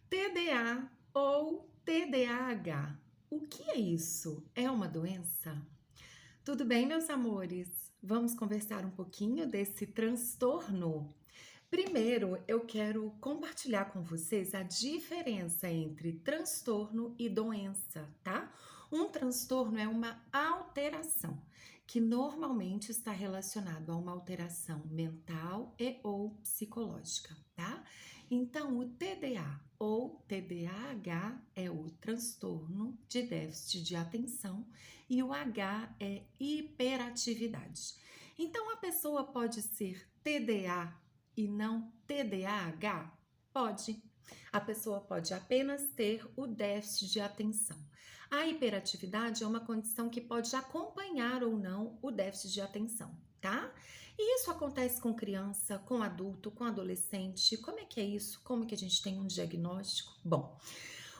TDA ou TDAH. O que é isso? É uma doença? Tudo bem, meus amores? Vamos conversar um pouquinho desse transtorno? Primeiro, eu quero compartilhar com vocês a diferença entre transtorno e doença, tá? Um transtorno é uma alteração que normalmente está relacionado a uma alteração mental e ou psicológica, tá? Então, o TDA ou TDAH é o transtorno de déficit de atenção e o H é hiperatividade. Então, a pessoa pode ser TDA e não TDAH? Pode. A pessoa pode apenas ter o déficit de atenção. A hiperatividade é uma condição que pode acompanhar ou não o déficit de atenção, tá? E isso acontece com criança, com adulto, com adolescente. Como é que é isso? Como é que a gente tem um diagnóstico? Bom,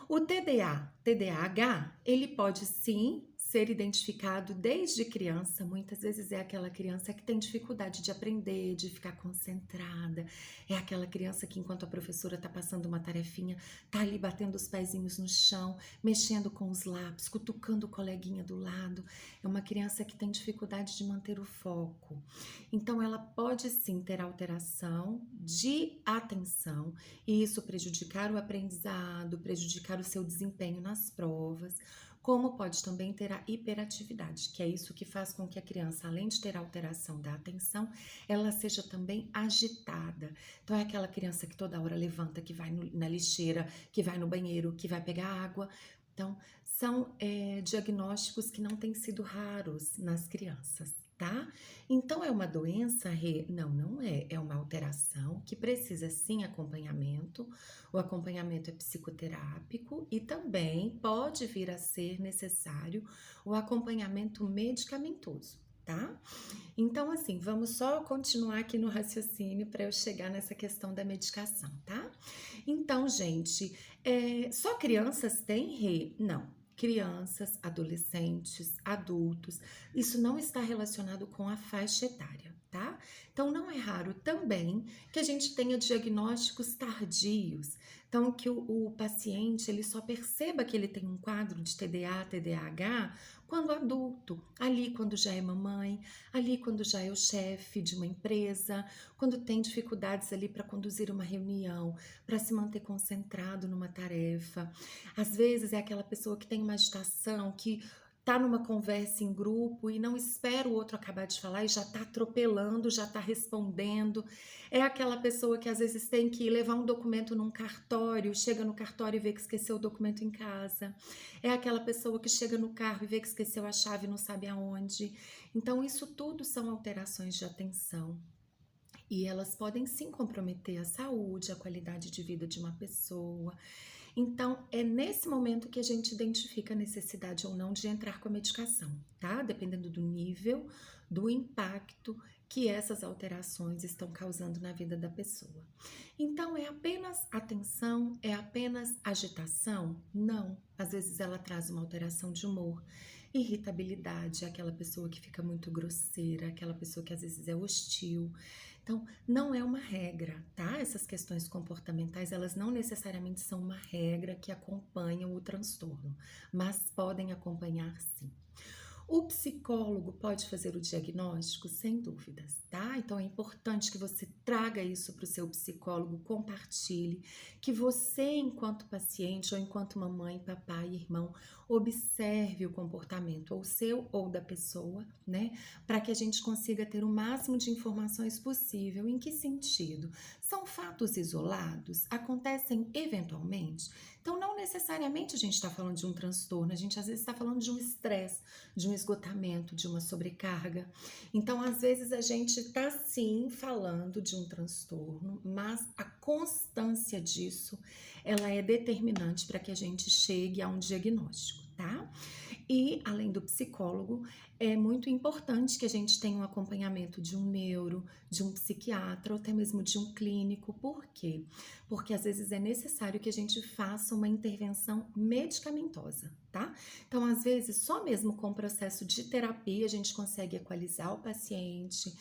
o TDA, TDAH, ele pode sim ser identificado desde criança. Muitas vezes é aquela criança que tem dificuldade de aprender, de ficar concentrada. É aquela criança que, enquanto a professora está passando uma tarefinha, tá ali batendo os pezinhos no chão, mexendo com os lápis, cutucando o coleguinha do lado. É uma criança que tem dificuldade de manter o foco. Então, ela pode sim ter alteração de atenção e isso prejudicar o aprendizado, prejudicar o seu desempenho nas provas, como pode também ter a hiperatividade, que é isso que faz com que a criança, além de ter alteração da atenção, ela seja também agitada. Então é aquela criança que toda hora levanta, que vai na lixeira, que vai no banheiro, que vai pegar água. Então, são diagnósticos que não têm sido raros nas crianças, tá? Então, é uma doença, Rê? Não, não é. É uma alteração que precisa, sim, acompanhamento. O acompanhamento é psicoterápico e também pode vir a ser necessário o acompanhamento medicamentoso, tá? Então, assim, vamos só continuar aqui no raciocínio para eu chegar nessa questão da medicação, tá? Então, gente, só crianças têm Rê? Não. Crianças, adolescentes, adultos, isso não está relacionado com a faixa etária, tá? Então, não é raro também que a gente tenha diagnósticos tardios. Então, que o paciente ele só perceba que ele tem um quadro de TDA, TDAH quando adulto, ali quando já é mamãe, ali quando já é o chefe de uma empresa, quando tem dificuldades ali para conduzir uma reunião, para se manter concentrado numa tarefa. Às vezes é aquela pessoa que tem uma agitação, que tá numa conversa em grupo e não espera o outro acabar de falar e já tá atropelando, já tá respondendo. É aquela pessoa que às vezes tem que levar um documento num cartório, chega no cartório e vê que esqueceu o documento em casa. É aquela pessoa que chega no carro e vê que esqueceu a chave e não sabe aonde. Então, isso tudo são alterações de atenção. E elas podem sim comprometer a saúde, a qualidade de vida de uma pessoa. Então, é nesse momento que a gente identifica a necessidade ou não de entrar com a medicação, tá? Dependendo do nível, do impacto que essas alterações estão causando na vida da pessoa. Então, é apenas atenção? É apenas agitação? Não. Às vezes ela traz uma alteração de humor. Irritabilidade, aquela pessoa que fica muito grosseira, aquela pessoa que às vezes é hostil. Então, não é uma regra, tá? Essas questões comportamentais, elas não necessariamente são uma regra que acompanham o transtorno, mas podem acompanhar sim. O psicólogo pode fazer o diagnóstico, sem dúvidas, tá? Então é importante que você traga isso para o seu psicólogo, compartilhe, que você, enquanto paciente ou enquanto mamãe, papai, irmão, observe o comportamento ou seu ou da pessoa, né? Para que a gente consiga ter o máximo de informações possível. Em que sentido? São fatos isolados? Acontecem eventualmente? Então, não necessariamente a gente está falando de um transtorno, a gente às vezes está falando de um estresse, de um esgotamento, de uma sobrecarga. Então, às vezes a gente está sim falando de um transtorno, mas a constância disso, ela é determinante para que a gente chegue a um diagnóstico, tá? E, além do psicólogo, é muito importante que a gente tenha um acompanhamento de um neuro, de um psiquiatra ou até mesmo de um clínico. Por quê? Porque às vezes é necessário que a gente faça uma intervenção medicamentosa, tá? Então, às vezes, só mesmo com o processo de terapia a gente consegue equalizar o paciente,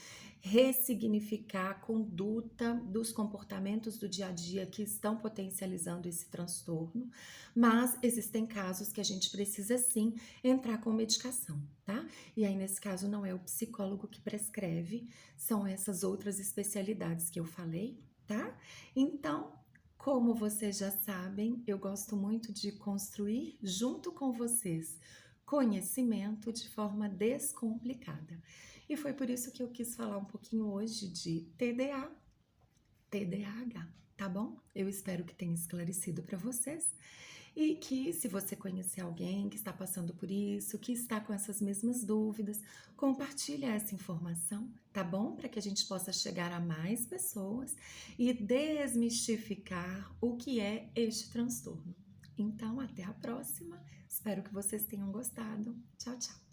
ressignificar a conduta dos comportamentos do dia a dia que estão potencializando esse transtorno, mas existem casos que a gente precisa sim entrar com medicação, tá? E aí, nesse caso, não é o psicólogo que prescreve, são essas outras especialidades que eu falei, tá? Então, como vocês já sabem, eu gosto muito de construir junto com vocês conhecimento de forma descomplicada. E foi por isso que eu quis falar um pouquinho hoje de TDA, TDAH, tá bom? Eu espero que tenha esclarecido para vocês e que, se você conhecer alguém que está passando por isso, que está com essas mesmas dúvidas, compartilhe essa informação, tá bom? Para que a gente possa chegar a mais pessoas e desmistificar o que é este transtorno. Então, até a próxima. Espero que vocês tenham gostado. Tchau, tchau.